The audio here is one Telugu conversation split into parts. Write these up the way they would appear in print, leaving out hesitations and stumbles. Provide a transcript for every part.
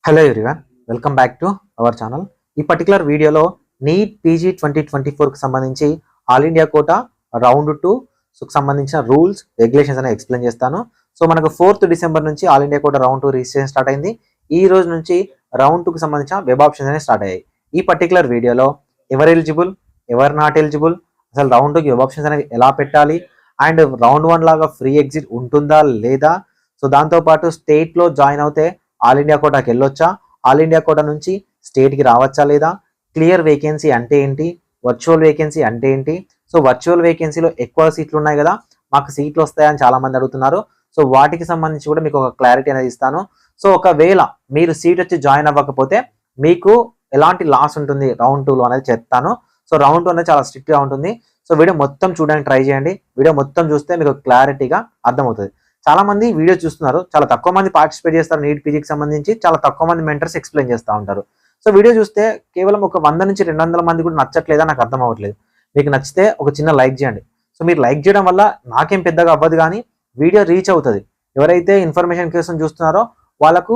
Hello everyone, welcome back to our channel. ఈ పర్టికులర్ వీడియోలో నీట్ పీజీ 2024కి సంబంధించి ఆల్ ఇండియా కోటా రౌండ్ 2కి సంబంధించిన రూల్స్ రెగ్యులేషన్స్ అనేది ఎక్స్ప్లెయిన్ చేస్తాను. సో మనకు 4th డిసెంబర్ నుంచి all India quota round 2 registration start అయింది. ఈ రోజు నుంచి రౌండ్ 2కి సంబంధించిన వెబ్ ఆప్షన్స్ అనేవి స్టార్ట్ అయ్యాయి. ఈ పర్టికులర్ వీడియోలో ఎవరు ఎలిజిబుల్, ఎవరు నాట్ ఎలిజిబుల్, అసలు రౌండ్ 2కి వెబ్ ఆప్షన్స్ అనేవి ఎలా పెట్టాలి, అండ్ రౌండ్ 1 లాగా ఫ్రీ ఎగ్జిట్ ఉంటుందా లేదా, సో దాంతోపాటు స్టేట్లో జాయిన్ అవుతే ఆల్ ఇండియా కోటాకి వెళ్ళొచ్చా, ఆల్ ఇండియా కోటా నుంచి స్టేట్కి రావచ్చా లేదా, క్లియర్ వేకెన్సీ అంటే ఏంటి, వర్చువల్ వేకెన్సీ అంటే ఏంటి, సో వర్చువల్ వేకెన్సీలో ఎక్కువ సీట్లు ఉన్నాయి కదా, మాకు సీట్లు వస్తాయని చాలా మంది అడుగుతున్నారు. సో వాటికి సంబంధించి కూడా మీకు ఒక క్లారిటీ అనేది ఇస్తాను. సో ఒకవేళ మీరు సీట్ వచ్చి జాయిన్ అవ్వకపోతే మీకు ఎలాంటి లాస్ ఉంటుంది రౌండ్ 2లో అనేది చెప్తాను. సో రౌండ్ 2 అనేది చాలా స్ట్రిక్ట్గా ఉంటుంది. సో వీడియో మొత్తం చూడడానికి ట్రై చేయండి. వీడియో మొత్తం చూస్తే మీకు క్లారిటీగా అర్థమవుతుంది. చాలా మంది వీడియో చూస్తున్నారు, చాలా తక్కువ మంది పార్టిసిపేట్ చేస్తారు నీట్ పీజీకి సంబంధించి, చాలా తక్కువ మంది మెంటర్స్ ఎక్స్ప్లెయిన్ చేస్తూ ఉంటారు. సో వీడియో చూస్తే కేవలం ఒక 100 నుంచి 200 మంది కూడా నచ్చట్లేదా నాకు అర్థం అవ్వట్లేదు. మీకు నచ్చితే ఒక చిన్న లైక్ చేయండి. సో మీరు లైక్ చేయడం వల్ల నాకేం పెద్దగా అవ్వదు, కానీ వీడియో రీచ్ అవుతుంది. ఎవరైతే ఇన్ఫర్మేషన్ కోసం చూస్తున్నారో వాళ్ళకు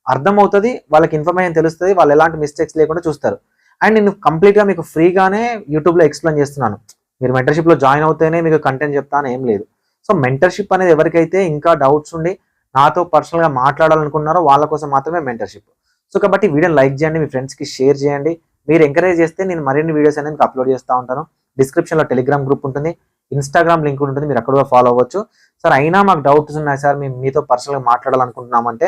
అర్థమవుతుంది, వాళ్ళకి ఇన్ఫర్మేషన్ తెలుస్తుంది, వాళ్ళు ఎలాంటి మిస్టేక్స్ లేకుండా చూస్తారు. అండ్ నేను కంప్లీట్గా మీకు ఫ్రీగానే యూట్యూబ్లో ఎక్స్ప్లెయిన్ చేస్తున్నాను. మీరు మెంటర్షిప్లో జాయిన్ అవుతేనే మీకు కంటెంట్ చెప్తాను ఏం లేదు. సో మెంటర్షిప్ అనేది ఎవరికైతే ఇంకా డౌట్స్ ఉండి నాతో పర్సనల్గా మాట్లాడాలనుకున్నారో వాళ్ళ కోసం మాత్రమే మెంటర్షిప్. సో కాబట్టి వీడియోని లైక్ చేయండి, మీ ఫ్రెండ్స్కి షేర్ చేయండి. మీరు ఎంకరేజ్ చేస్తే నేను మరిన్ని వీడియోస్ అనేది మీకు అప్లోడ్ చేస్తూ ఉంటాను. డిస్క్రిప్షన్లో టెలిగ్రామ్ గ్రూప్ ఉంటుంది, ఇన్స్టాగ్రామ్ లింక్ ఉంటుంది, మీరు అక్కడ కూడా ఫాలో అవ్వచ్చు. సార్ అయినా మాకు డౌట్స్ ఉన్నాయి సార్, మేము మీతో పర్సనల్గా మాట్లాడాలనుకుంటున్నామంటే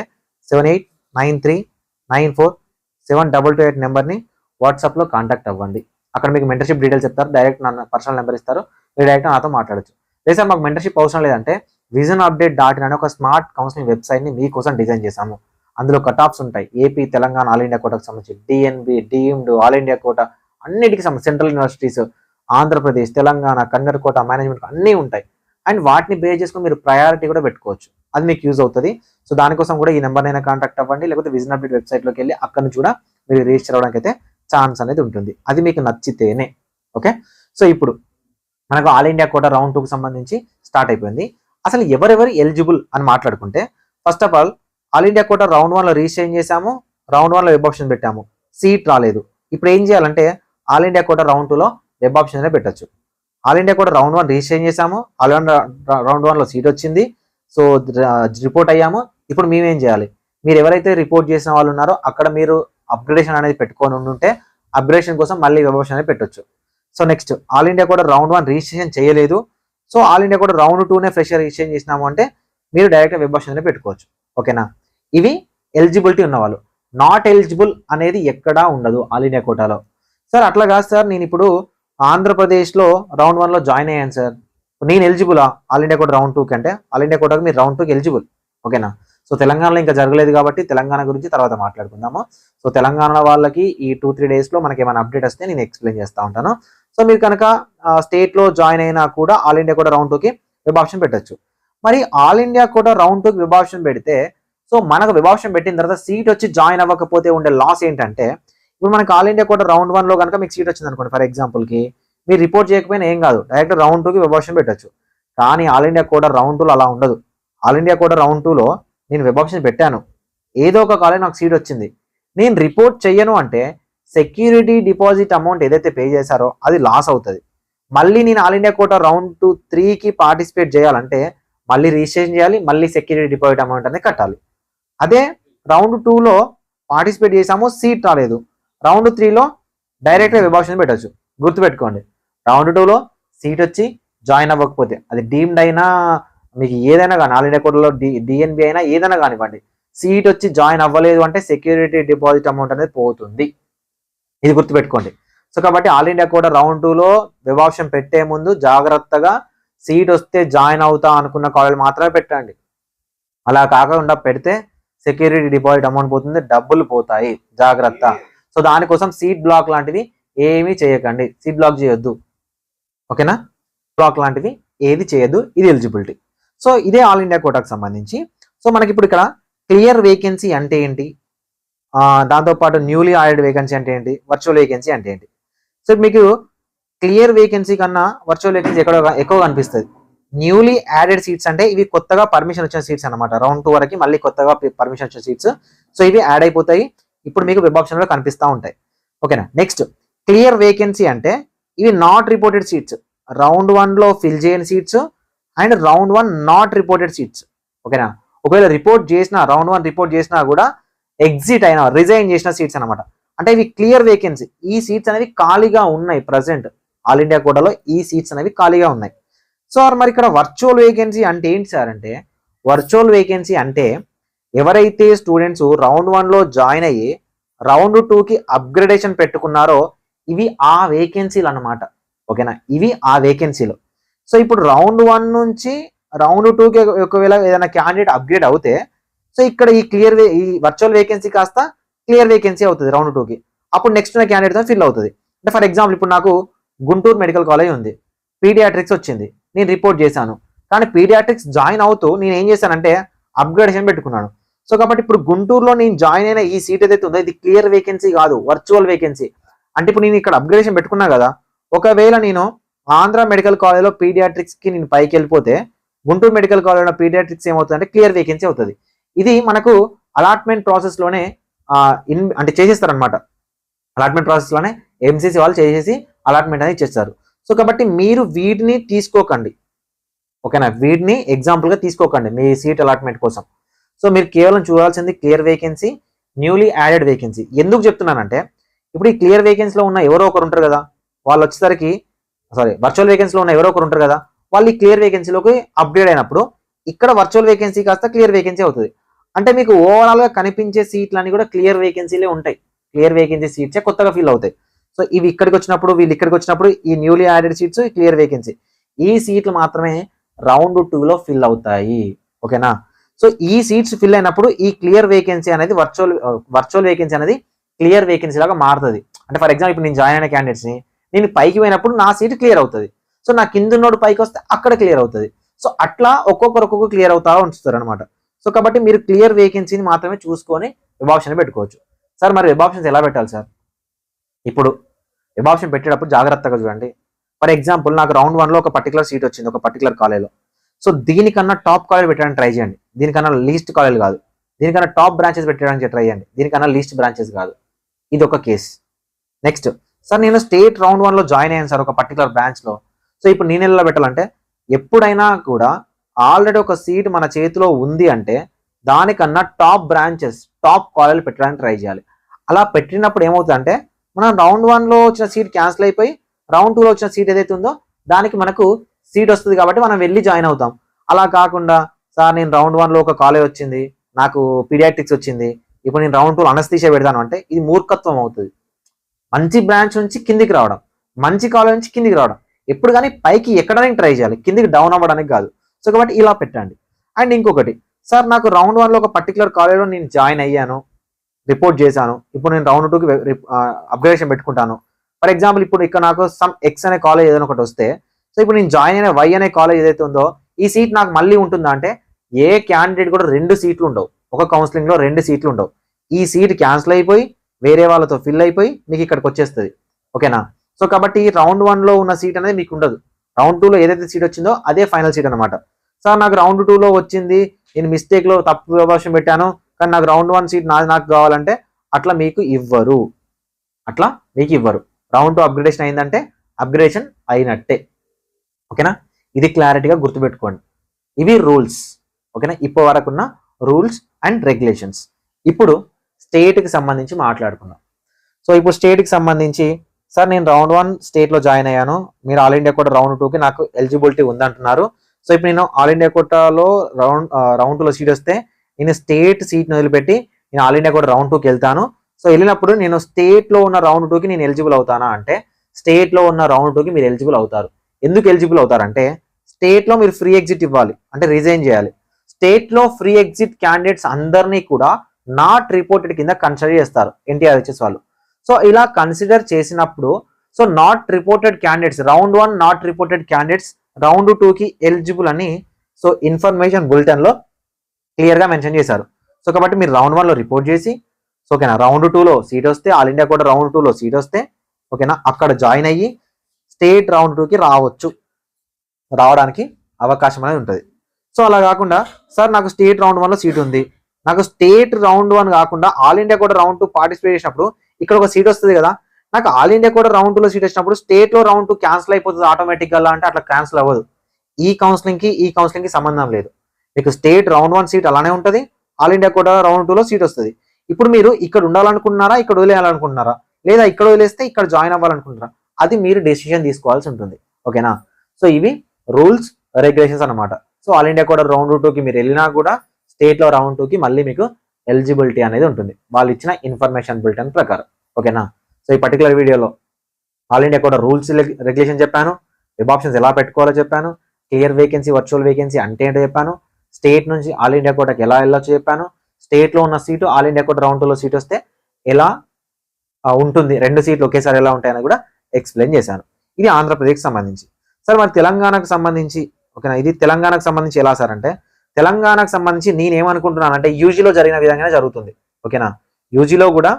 7893947228 నెంబర్ని వాట్సాప్లో కాంటాక్ట్ అవ్వండి. అక్కడ మీకు మెంటర్షిప్ డీటెయిల్స్ చెప్తారు, డైరెక్ట్ నా పర్సనల్ నెంబర్ ఇస్తారు, మీరు డైరెక్ట్ నాతో మాట్లాడచ్చు. లేదా మాకు మెంటర్షిప్ అవసరం లేదంటే visionupdate.in అనే ఒక స్మార్ట్ కౌన్సిలింగ్ వెబ్సైట్ని మీకోసం డిజైన్ చేశాము. అందులో కట్ ఆఫ్స్ ఉంటాయి, ఏపీ, తెలంగాణ, ఆల్ ఇండియా కోటాకు సంబంధించి DNB, deemed, all India quota అన్నిటికి సంబంధించి central universities, Andhra Pradesh, Telangana, Kannada quota, management అన్నీ ఉంటాయి. అండ్ వాటిని బేస్ చేసుకుని మీరు ప్రయారిటీ కూడా పెట్టుకోవచ్చు, అది మీకు యూజ్ అవుతుంది. సో దానికోసం కూడా ఈ నెంబర్నైనా కాంటాక్ట్ అవ్వండి, లేకపోతే విజన్ అప్డేట్ వెబ్సైట్లోకి వెళ్ళి అక్కడ నుంచి కూడా మీరు రిజిస్టర్ అవ్వడానికి అయితే ఛాన్స్ అనేది ఉంటుంది, అది మీకు నచ్చితేనే. ఓకే, సో ఇప్పుడు మనకు ఆల్ ఇండియా కోటా రౌండ్ 2కి సంబంధించి స్టార్ట్ అయిపోయింది. అసలు ఎవరెవరు ఎలిజిబుల్ అని మాట్లాడుకుంటే, first of all India quota round 1లో రిజిస్ట్రేషన్ చేశాము, రౌండ్ 1లో వెబ్ ఆప్షన్ పెట్టాము, సీట్ రాలేదు. ఇప్పుడు ఏం చేయాలంటే ఆల్ ఇండియా కోటా రౌండ్ 2లో వెబ్ ఆప్షన్ అనే పెట్టచ్చు. All India quota round 1 registration చేశాము, రౌండ్ 1లో సీట్ వచ్చింది, సో రిపోర్ట్ అయ్యాము. ఇప్పుడు మేమేం చేయాలి, మీరు ఎవరైతే రిపోర్ట్ చేసిన వాళ్ళు ఉన్నారో అక్కడ మీరు అప్గ్రేడేషన్ అనేది పెట్టుకొని ఉంటే అప్గ్రేడేషన్ కోసం మళ్ళీ వెబ్ ఆప్షన్ అనేది పెట్టచ్చు. సో నెక్స్ట్ ఆల్ ఇండియా కూడా రౌండ్ 1 రిజిస్ట్రేషన్ చేయలేదు, సో ఆల్ ఇండియా కూడా రౌండ్ 2నే ఫ్రెషర్ రిజిస్ట్రేషన్ చేసినాము అంటే మీరు డైరెక్ట్గా వెబ్ ఆప్షన్ పెట్టుకోవచ్చు. ఓకేనా, ఇవి ఎలిజిబిలిటీ ఉన్నవాళ్ళు. నాట్ ఎలిజిబుల్ అనేది ఎక్కడా ఉండదు ఆల్ ఇండియా కోటాలో. సార్ అట్లా కాదు సార్, నేను ఇప్పుడు ఆంధ్రప్రదేశ్లో రౌండ్ 1లో జాయిన్ అయ్యాను సార్, నేను ఎలిజిబులా ఆల్ ఇండియా కోటా రౌండ్ 2కి అంటే ఆల్ ఇండియా కోటాకి మీరు రౌండ్ 2కి ఎలిజిబుల్. ఓకేనా, సో తెలంగాణలో ఇంకా జరగలేదు కాబట్టి తెలంగాణ గురించి తర్వాత మాట్లాడుకుందాము. సో తెలంగాణ వాళ్ళకి ఈ 2-3 డేస్లో మనకి ఏమైనా అప్డేట్ వస్తే నేను ఎక్స్ప్లెయిన్ చేస్తూ ఉంటాను. సో మీరు కనుక స్టేట్లో జాయిన్ అయినా కూడా ఆల్ ఇండియా కోటా రౌండ్ 2కి వెబ్ ఆప్షన్ పెట్టచ్చు. మరి ఆల్ ఇండియా కోటా రౌండ్ 2కి వెబ్ ఆప్షన్ పెడితే, సో మనకు వెబ్ ఆప్షన్ పెట్టిన తర్వాత సీట్ వచ్చి జాయిన్ అవ్వకపోతే ఉండే లాస్ ఏంటంటే, ఇప్పుడు మనకి ఆల్ ఇండియా కోటా రౌండ్ 1లో కనుక మీకు సీట్ వచ్చింది అనుకోండి, ఫర్ ఎగ్జాంపుల్కి మీరు రిపోర్ట్ చేయకపోయినా ఏం కాదు, డైరెక్ట్ రౌండ్ 2కి వెబ్ ఆప్షన్ పెట్టచ్చు. కానీ ఆల్ ఇండియా కోటా రౌండ్ 2లో అలా ఉండదు. ఆల్ ఇండియా కోటా రౌండ్ 2లో నేను వెబ్ ఆప్షన్ పెట్టాను, ఏదో ఒక కాలేజ్ నాకు సీట్ వచ్చింది, నేను రిపోర్ట్ చెయ్యను అంటే సెక్యూరిటీ డిపాజిట్ అమౌంట్ ఏదైతే పే చేశారో అది లాస్ అవుతుంది. మళ్ళీ నేను ఆల్ ఇండియా కోటా రౌండ్ 3కి పార్టిసిపేట్ చేయాలంటే మళ్ళీ రిజిస్ట్రేషన్ చేయాలి, మళ్ళీ సెక్యూరిటీ డిపాజిట్ అమౌంట్ అనేది కట్టాలి. అదే రౌండ్ 2లో పార్టిసిపేట్ చేసాము, సీట్ రాలేదు, రౌండ్ 3లో డైరెక్ట్గా వెబ్ ఆప్షన్ పెట్టచ్చు. గుర్తుపెట్టుకోండి, రౌండ్ 2లో సీట్ వచ్చి జాయిన్ అవ్వకపోతే అది డీమ్డ్ అయినా మీకు ఏదైనా కానీ, ఆల్ ఇండియా కోటాలో డిఎన్బి అయినా ఏదైనా కానివ్వండి, సీట్ వచ్చి జాయిన్ అవ్వలేదు అంటే సెక్యూరిటీ డిపాజిట్ అమౌంట్ అనేది పోతుంది, ఇది గుర్తుపెట్టుకోండి. సో కాబట్టి ఆల్ ఇండియా కోటా రౌండ్ 2లో వెబ్ ఆప్షన్ పెట్టే ముందు జాగ్రత్తగా సీట్ వస్తే జాయిన్ అవుతా అనుకున్న కాలేజ్ మాత్రమే పెట్టండి. అలా కాకుండా పెడితే సెక్యూరిటీ డిపాజిట్ అమౌంట్ పోతుంది, డబ్బులు పోతాయి, జాగ్రత్త. సో దానికోసం సీట్ బ్లాక్ లాంటివి ఏమీ చేయకండి, సీట్ బ్లాక్ చేయొద్దు. ఓకేనా, బ్లాక్ లాంటివి ఏది చేయొద్దు, ఇది ఎలిజిబిలిటీ. సో ఇదే ఆల్ ఇండియా కోటాకు సంబంధించి. సో మనకి ఇప్పుడు ఇక్కడ క్లియర్ వేకెన్సీ అంటే ఏంటి, దాంతోపాటు న్యూలీ యాడెడ్ వేకెన్సీ అంటే ఏంటి, వర్చువల్ వేకెన్సీ అంటే ఏంటి. సో మీకు క్లియర్ వేకెన్సీ కన్నా వర్చువల్ వేకెన్సీ ఎక్కువ కనిపిస్తుంది. న్యూలీ యాడెడ్ సీట్స్ అంటే ఇవి కొత్తగా పర్మిషన్ వచ్చిన సీట్స్ అనమాట, రౌండ్ 2 వరకు మళ్ళీ కొత్తగా పర్మిషన్ వచ్చిన సీట్స్. సో ఇవి యాడ్ అయిపోతాయి, ఇప్పుడు మీకు వెబ్ ఆప్షన్లో కనిపిస్తూ ఉంటాయి. ఓకేనా. నెక్స్ట్ క్లియర్ వేకెన్సీ అంటే ఇవి నాట్ రిపోర్టెడ్ సీట్స్, రౌండ్ 1లో ఫిల్ చేయని seats and round 1 not reported seats. ఓకేనా. ఒకవేళ రిపోర్ట్ చేసినా, రౌండ్ 1 రిపోర్ట్ చేసినా కూడా ఎగ్జిట్ అయినా, రిజైన్ చేసిన సీట్స్ అనమాట. అంటే ఇవి క్లియర్ వేకెన్సీ, ఈ సీట్స్ అనేవి ఖాళీగా ఉన్నాయి. ప్రజెంట్ ఆల్ ఇండియా కోటాలో ఈ సీట్స్ అనేవి ఖాళీగా ఉన్నాయి. సో మరి ఇక్కడ వర్చువల్ వేకెన్సీ అంటే ఏంటి సార్ అంటే, వర్చువల్ వేకెన్సీ అంటే ఎవరైతే స్టూడెంట్స్ రౌండ్ 1లో జాయిన్ అయ్యి రౌండ్ 2కి అప్గ్రేడేషన్ పెట్టుకున్నారో ఇవి ఆ వేకెన్సీలు అనమాట. ఓకేనా, ఇవి ఆ వేకెన్సీలు. సో ఇప్పుడు రౌండ్ 1 నుంచి రౌండ్ 2కి ఒకవేళ ఏదైనా క్యాండిడేట్ అప్గ్రేడ్ అవుతే, సో ఇక్కడ ఈ ఈ వర్చువల్ వేకెన్సీ కాస్త క్లియర్ వేకెన్సీ అవుతుంది రౌండ్ 2కి. అప్పుడు నెక్స్ట్ ఉన్న క్యాండిడేట్తో ఫిల్ అవుతుంది. అంటే ఫర్ ఎగ్జాంపుల్ ఇప్పుడు నాకు గుంటూరు మెడికల్ కాలేజ్ ఉంది, పీడియాట్రిక్స్ వచ్చింది, నేను రిపోర్ట్ చేశాను. కానీ పీడియాట్రిక్స్ జాయిన్ అవుతూ నేను ఏం చేశానంటే అప్గ్రేడేషన్ పెట్టుకున్నాను. సో కాబట్టి ఇప్పుడు గుంటూరులో నేను జాయిన్ అయిన ఈ సీట్ ఏదైతే ఉందో ఇది క్లియర్ వేకెన్సీ కాదు, వర్చువల్ వేకెన్సీ. అంటే ఇప్పుడు నేను ఇక్కడ అప్గ్రేడేషన్ పెట్టుకున్నా కదా, ఒకవేళ నేను ఆంధ్ర మెడికల్ కాలేజ్లో పీడియాట్రిక్స్కి నేను పైకి వెళ్ళిపోతే గుంటూరు మెడికల్ కాలేజ్లో పీడియాట్రిక్స్ ఏమవుతుందంటే క్లియర్ వేకెన్సీ అవుతుంది. ఇది మనకు అలాట్మెంట్ ప్రాసెస్లోనే అంటే చేసేస్తారనమాట. అలాట్మెంట్ ప్రాసెస్లోనే ఎంసీసీ వాళ్ళు చేసేసి అలాట్మెంట్ అనేది ఇచ్చేస్తారు. సో కాబట్టి మీరు వీటిని తీసుకోకండి. ఓకేనా, వీటిని ఎగ్జాంపుల్గా తీసుకోకండి మీ సీట్ అలాట్మెంట్ కోసం. సో మీరు కేవలం చూడాల్సింది clear vacancy, newly added vacancy. ఎందుకు చెప్తున్నానంటే ఇప్పుడు ఈ క్లియర్ వేకెన్సీలో ఉన్న ఎవరో ఒకరు ఉంటారు కదా, వాళ్ళు వచ్చేసరికి వర్చువల్ వేకెన్సీలో ఉన్న ఎవరో ఒకరు ఉంటారు కదా, వాళ్ళు ఈ క్లియర్ వేకెన్సీలోకి అప్గ్రేడ్ అయినప్పుడు ఇక్కడ వర్చువల్ వేకెన్సీ కాస్త క్లియర్ వేకెన్సీ అవుతుంది. అంటే మీకు ఓవరాల్గా కనిపించే సీట్లన్నీ కూడా క్లియర్ వేకెన్సీలే ఉంటాయి. క్లియర్ వేకెన్సీ సీట్సే కొత్తగా ఫిల్ అవుతాయి. సో ఇవి ఇక్కడికి వచ్చినప్పుడు, వీళ్ళు ఇక్కడికి వచ్చినప్పుడు ఈ newly added seats clear vacancy, ఈ సీట్లు మాత్రమే రౌండ్ 2లో ఫిల్ అవుతాయి. ఓకేనా. సో ఈ సీట్స్ ఫిల్ అయినప్పుడు ఈ క్లియర్ వేకెన్సీ అనేది వర్చువల్ వేకెన్సీ అనేది క్లియర్ వేకెన్సీ లాగా మారుతుంది. అంటే ఫర్ ఎగ్జాంపుల్ ఇప్పుడు నేను జాయిన్ అయిన క్యాండిడేట్స్ని నేను పైకి పోయినప్పుడు నా సీట్ క్లియర్ అవుతుంది. సో నా కింద నోడు పైకి వస్తే అక్కడ క్లియర్ అవుతుంది. సో అట్లా ఒక్కొక్కరు క్లియర్ అవుతా ఉంచుతారు అనమాట. సో కాబట్టి మీరు క్లియర్ వేకెన్సీని మాత్రమే చూసుకొని వెబ్ ఆప్షన్ పెట్టుకోవచ్చు. సార్ మరి వెబ్ ఆప్షన్స్ ఎలా పెట్టాలి సార్? ఇప్పుడు వెబ్ ఆప్షన్ పెట్టేటప్పుడు జాగ్రత్తగా చూడండి. ఫర్ ఎగ్జాంపుల్ నాకు రౌండ్ 1లో ఒక పర్టికులర్ సీట్ వచ్చింది ఒక పర్టికులర్ కాలేజ్లో. సో దీనికన్నా టాప్ కాలేజ్ పెట్టడానికి ట్రై చేయండి, దీనికన్నా లీస్ట్ కాలేజ్ కాదు. దీనికన్నా టాప్ బ్రాంచెస్ పెట్టడానికి ట్రై చేయండి, దీనికన్నా లీస్ట్ బ్రాంచెస్ కాదు. ఇది ఒక కేసు. నెక్స్ట్ సార్ నేను స్టేట్ రౌండ్ 1లో జాయిన్ అయ్యాను సార్ ఒక పర్టికులర్ బ్రాంచ్లో. సో ఇప్పుడు నేను ఎలా పెట్టాలంటే, ఎప్పుడైనా కూడా ఆల్రెడీ ఒక సీట్ మన చేతిలో ఉంది అంటే దానికన్నా టాప్ బ్రాంచెస్, టాప్ కాలేజ్ పెట్టడానికి ట్రై చేయాలి. అలా పెట్టినప్పుడు ఏమవుతుందంటే మనం రౌండ్ 1లో వచ్చిన సీట్ క్యాన్సిల్ అయిపోయి రౌండ్ 2లో వచ్చిన సీట్ ఏదైతే ఉందో దానికి మనకు సీట్ వస్తుంది కాబట్టి మనం వెళ్ళి జాయిన్ అవుతాం. అలా కాకుండా సార్ నేను రౌండ్ 1లో ఒక కాలేజ్ వచ్చింది, నాకు పీడియాట్రిక్స్ వచ్చింది, ఇప్పుడు నేను రౌండ్ 2లో అనస్థీషియా పెడతాను అంటే ఇది మూర్ఖత్వం అవుతుంది. మంచి బ్రాంచ్ నుంచి కిందికి రావడం, మంచి కాలేజ్ నుంచి కిందికి రావడం, ఎప్పుడు కానీ పైకి ఎక్కడానికి ట్రై చేయాలి, కిందికి డౌన్ అవ్వడానికి కాదు. సో కాబట్టి ఇలా పెట్టండి. అండ్ ఇంకొకటి సార్ నాకు రౌండ్ 1లో ఒక పర్టికులర్ కాలేజ్లో నేను జాయిన్ అయ్యాను, రిపోర్ట్ చేశాను, ఇప్పుడు నేను రౌండ్ 2కి అప్గ్రేడేషన్ పెట్టుకుంటాను. ఫర్ ఎగ్జాంపుల్ ఇప్పుడు ఇక్కడ నాకు సమ్ ఎక్స్ అనే కాలేజ్ ఏదైనా ఒకటి వస్తే, సో ఇప్పుడు నేను జాయిన్ అయిన వై అనే కాలేజ్ ఏదైతే ఉందో ఈ సీట్ నాకు మళ్ళీ ఉంటుందా అంటే ఏ క్యాండిడేట్ కూడా 2 సీట్లు ఉండవు, ఒక కౌన్సిలింగ్లో 2 సీట్లు ఉండవు. ఈ సీట్ క్యాన్సిల్ అయిపోయి వేరే వాళ్ళతో ఫిల్ అయిపోయి మీకు ఇక్కడికి వచ్చేస్తుంది. ఓకేనా. సో కాబట్టి రౌండ్ 1లో ఉన్న సీట్ అనేది మీకు ఉండదు, రౌండ్ 2లో ఏదైతే సీట్ వచ్చిందో అదే ఫైనల్ సీట్ అనమాట. సార్ నాకు రౌండ్ 2లో వచ్చింది, నేను మిస్టేక్లో తప్పు అవకాశం పెట్టాను, కానీ నాకు రౌండ్ 1 సీట్ నాకు కావాలంటే అట్లా మీకు ఇవ్వరు. రౌండ్ 2 అప్గ్రేడేషన్ అయిందంటే అప్గ్రేడేషన్ అయినట్టే. ఓకేనా, ఇది క్లారిటీగా గుర్తుపెట్టుకోండి. ఇవి రూల్స్. ఓకేనా, ఇప్పటి వరకు ఉన్న రూల్స్ అండ్ రెగ్యులేషన్స్. ఇప్పుడు స్టేట్కి సంబంధించి మాట్లాడుకుందాం. సో ఇప్పుడు స్టేట్కి సంబంధించి సార్ నేను రౌండ్ 1 స్టేట్లో జాయిన్ అయ్యాను, మీరు ఆల్ ఇండియా కోటా రౌండ్ 2కి నాకు ఎలిజిబిలిటీ ఉందంటున్నారు. సో ఇప్పుడు నేను ఆల్ ఇండియా కోటాలో రౌండ్ 2లో సీట్ వస్తే నేను స్టేట్ సీట్ని వదిలిపెట్టి నేను ఆల్ ఇండియా కోటా రౌండ్ 2కి వెళ్తాను. సో వెళ్ళినప్పుడు నేను స్టేట్లో ఉన్న రౌండ్ 2కి నేను ఎలిజిబుల్ అవుతానా అంటే స్టేట్లో ఉన్న రౌండ్ 2కి మీరు ఎలిజిబుల్ అవుతారు. ఎందుకు ఎలిజిబుల్ అవుతారంటే స్టేట్లో మీరు ఫ్రీ ఎగ్జిట్ ఇవ్వాలి, అంటే రిజైన్ చేయాలి. స్టేట్లో ఫ్రీ ఎగ్జిట్ క్యాండిడేట్స్ అందరినీ కూడా నాట్ రిపోర్టెడ్ కింద కన్సిడర్ చేస్తారు ఎన్టీఆర్హెచ్ఎస్ వాళ్ళు. సో ఇలా కన్సిడర్ చేసినప్పుడు so not reported candidates round 1 not reported candidates round 2కి ఎలిజిబుల్ అని సో ఇన్ఫర్మేషన్ బులెటిన్లో క్లియర్గా మెన్షన్ చేశారు. సో కాబట్టి మీరు రౌండ్ 1లో రిపోర్ట్ చేసి సో ఓకేనా రౌండ్ 2లో సీట్ వస్తే ఆల్ ఇండియా కూడా రౌండ్ 2లో సీట్ వస్తే ఓకేనా అక్కడ జాయిన్ అయ్యి స్టేట్ రౌండ్ 2కి రావడానికి అవకాశం అనేది ఉంటుంది. సో అలా కాకుండా సార్ నాకు స్టేట్ రౌండ్ 1లో సీట్ ఉంది, నాకు స్టేట్ రౌండ్ 1 కాకుండా ఆల్ ఇండియా కూడా రౌండ్ 2 పార్టిసిపేట్ చేసినప్పుడు ఇక్కడ ఒక సీట్ వస్తుంది కదా, నాకు ఆల్ ఇండియా కూడా రౌండ్ 2లో సీట్ వచ్చినప్పుడు స్టేట్ లో రౌండ్ 2 క్యాన్సిల్ అయిపోతుంది ఆటోమేటిక్ గా అంటే అట్లా క్యాన్సిల్ అవ్వదు. ఈ కౌన్సిలింగ్ కి సంబంధం లేదు. మీకు స్టేట్ రౌండ్ 1 సీట్ అలానే ఉంటుంది, ఆల్ ఇండియా కూడా రౌండ్ 2లో సీట్ వస్తుంది. ఇప్పుడు మీరు ఇక్కడ ఉండాలనుకుంటున్నారా, ఇక్కడ వదిలేయాలనుకుంటున్నారా, లేదా ఇక్కడ వదిలేస్తే ఇక్కడ జాయిన్ అవ్వాలనుకుంటున్నారా, అది మీరు డెసిషన్ తీసుకోవాల్సి ఉంటుంది. ఓకేనా? సో ఇవి రూల్స్ రెగ్యులేషన్స్ అన్నమాట. సో ఆల్ ఇండియా కూడా రౌండ్ 2కి మీరు వెళ్ళినా కూడా స్టేట్ లో రౌండ్ 2కి మళ్ళీ మీకు ఎలిజిబిలిటీ అనేది ఉంటుంది వాళ్ళు ఇచ్చిన ఇన్ఫర్మేషన్ బులెటిన్ ప్రకారం. ఓకేనా? సో ఈ పర్టికులర్ వీడియోలో ఆల్ ఇండియా కూడా రూల్స్ రెగ్యులేషన్ చెప్పాను, వెబ్ ఆప్షన్స్ ఎలా పెట్టుకోవాలో చెప్పాను, క్లియర్ వేకెన్సీ వర్చువల్ వేకెన్సీ అంటే ఏంటో చెప్పాను, స్టేట్ నుంచి ఆల్ ఇండియా కోటాకి ఎలా వెళ్ళొచ్చో చెప్పాను, స్టేట్ లో ఉన్న seat all India quota round 2లో సీట్ వస్తే ఎలా ఉంటుంది, 2 సీట్లు ఒకేసారి ఎలా ఉంటాయని కూడా ఎక్స్ప్లెయిన్ చేశాను. ఇది ఆంధ్రప్రదేశ్కి సంబంధించి. సార్ మరి తెలంగాణకు సంబంధించి, ఓకేనా, ఇది తెలంగాణకు సంబంధించి ఎలా సార్ అంటే, తెలంగాణకు సంబంధించి నేనేమనుకుంటున్నాను అంటే యూజీలో జరిగిన విధంగానే జరుగుతుంది. ఓకేనా? యూజీలో కూడా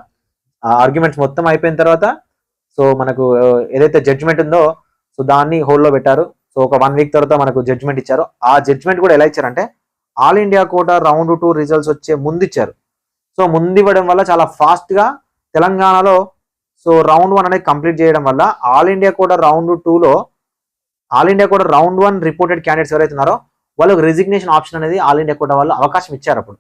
ఆర్గ్యుమెంట్స్ మొత్తం అయిపోయిన తర్వాత సో మనకు ఏదైతే జడ్జిమెంట్ ఉందో సో దాన్ని హోల్డ్లో పెట్టారు. సో ఒక 1 వీక్ తర్వాత మనకు జడ్జిమెంట్ ఇచ్చారు. ఆ జడ్జిమెంట్ కూడా ఎలా ఇచ్చారంటే all India quota round 2 results వచ్చే ముందు ఇచ్చారు. సో ముందు ఇవ్వడం వల్ల చాలా ఫాస్ట్ గా తెలంగాణలో సో రౌండ్ 1 అనేది కంప్లీట్ చేయడం వల్ల ఆల్ ఇండియా కోటా రౌండ్ 2లో all India quota round 1 reported candidates ఎవరైతే ఉన్నారో వాళ్ళకి రిజిగ్నేషన్ ఆప్షన్ అనేది ఆల్ ఇండియా కోటా వాళ్ళు అవకాశం ఇచ్చారు అప్పుడు.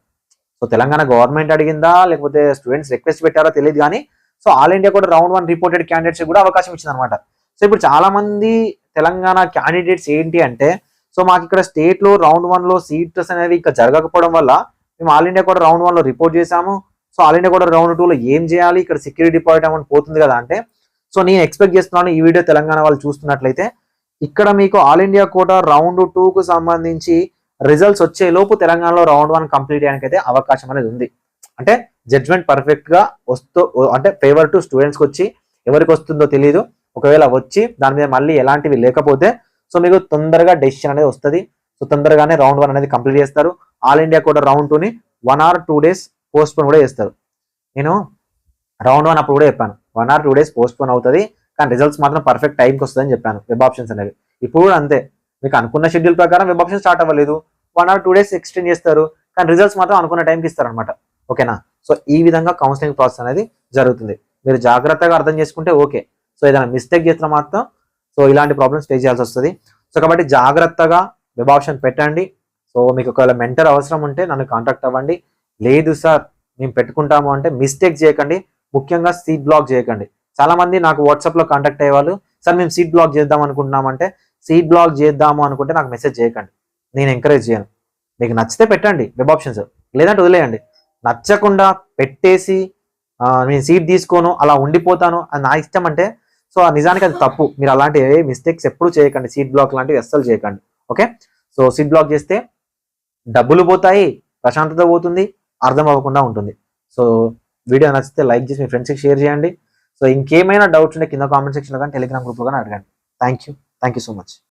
సో తెలంగాణ గవర్నమెంట్ అడిగిందా లేకపోతే స్టూడెంట్స్ రిక్వెస్ట్ పెట్టారో తెలియదు కానీ so all India quota round 1 reported candidates కూడా అవకాశం ఇచ్చింది అనమాట. సో ఇప్పుడు చాలా మంది తెలంగాణ క్యాండిడేట్స్ ఏంటి అంటే సో మాకు ఇక్కడ స్టేట్ లో రౌండ్ 1లో సీట్స్ అనేవి ఇక్కడ జరగకపోవడం వల్ల మేము ఆల్ ఇండియా కూడా రౌండ్ 1లో రిపోర్ట్ చేశాము. సో ఆల్ ఇండియా కూడా రౌండ్ 2లో ఏం చేయాలి, ఇక్కడ సెక్యూరిటీ డిపాజిట్ అమౌంట్ పోతుంది కదా అంటే సో నేను ఎక్స్పెక్ట్ చేస్తున్నాను ఈ వీడియో తెలంగాణ వాళ్ళు చూస్తున్నట్లయితే ఇక్కడ మీకు ఆల్ ఇండియా కోటా రౌండ్ 2కు సంబంధించి రిజల్ట్స్ వచ్చే లోపు తెలంగాణలో రౌండ్ 1 కంప్లీట్ చేయడానికి అయితే అవకాశం అనేది ఉంది. అంటే జడ్జ్మెంట్ పర్ఫెక్ట్ గా అంటే ఫేవర్ టు స్టూడెంట్స్కి వచ్చి ఎవరికి వస్తుందో తెలియదు. ఒకవేళ వచ్చి దాని మీద మళ్ళీ ఎలాంటివి లేకపోతే సో మీకు తొందరగా డెసిషన్ అనేది వస్తుంది. సో తొందరగానే రౌండ్ 1 అనేది కంప్లీట్ చేస్తారు. ఆల్ ఇండియా కూడా రౌండ్ 2ని 1 or 2 days పోస్ట్పోన్ కూడా చేస్తారు. నేను రౌండ్ 1 అప్పుడు కూడా చెప్పాను 1 or 2 days పోస్ట్పోన్ అవుతుంది కానీ రిజల్ట్స్ మాత్రం పర్ఫెక్ట్ టైంకి వస్తుందని చెప్పాను వెబ్ ఆప్షన్స్ అనేవి. ఇప్పుడు కూడా అంతే, మీకు అనుకున్న షెడ్యూల్ ప్రకారం వెబ్ ఆప్షన్ స్టార్ట్ అవ్వలేదు, 1 or 2 days ఎక్స్టెండ్ చేస్తారు కానీ రిజల్ట్స్ మాత్రం అనుకున్న టైంకి ఇస్తారు అనమాట. ఓకేనా? సో ఈ విధంగా కౌన్సిలింగ్ ప్రాసెస్ అనేది జరుగుతుంది. మీరు జాగ్రత్తగా అర్థం చేసుకుంటే ఓకే. సో ఏదైనా మిస్టేక్ చేస్తే మాత్రం సో ఇలాంటి ప్రాబ్లమ్స్ ఫేస్ చేయాల్సి వస్తుంది. సో కాబట్టి జాగ్రత్తగా వెబ్ ఆప్షన్ పెట్టండి. సో మీకు ఒకవేళ మెంటర్ అవసరం ఉంటే నన్ను కాంటాక్ట్ అవ్వండి. లేదు సార్ మేము పెట్టుకుంటాము అంటే మిస్టేక్ చేయకండి, ముఖ్యంగా సీట్ బ్లాక్ చేయకండి. చాలా మంది నాకు వాట్సాప్లో కాంటాక్ట్ అయ్యేవాళ్ళు, సార్ మేము సీట్ బ్లాక్ చేద్దాం అనుకుంటున్నామంటే సీట్ బ్లాక్ చేద్దాము అనుకుంటే నాకు మెసేజ్ చేయకండి, నేను ఎంకరేజ్ చేయను. మీకు నచ్చితే పెట్టండి వెబ్ ఆప్షన్స్, లేదంటే వదిలేయండి. నచ్చకుండా పెట్టేసి నేను సీట్ తీసుకోను అలా ఉండిపోతాను అది నా ఇష్టం అంటే సో నిజానికి అది తప్పు. మీరు అలాంటి ఏ మిస్టేక్స్ ఎప్పుడు చేయకండి, సీట్ బ్లాక్ లాంటివి అస్సలు చేయకండి. ఓకే? సో సీట్ బ్లాక్ చేస్తే డబ్బులు పోతాయి, ప్రశాంతత పోతుంది, అర్థం అవ్వకుండా ఉంటుంది. సో వీడియో నచ్చితే లైక్ చేసి మీ ఫ్రెండ్స్కి షేర్ చేయండి. సో ఇంకేమైనా డౌట్స్ ఉంటే కింద కామెంట్ సెక్షన్లో కానీ టెలిగ్రామ్ గ్రూప్లో కానీ అడగండి. Thank you so much.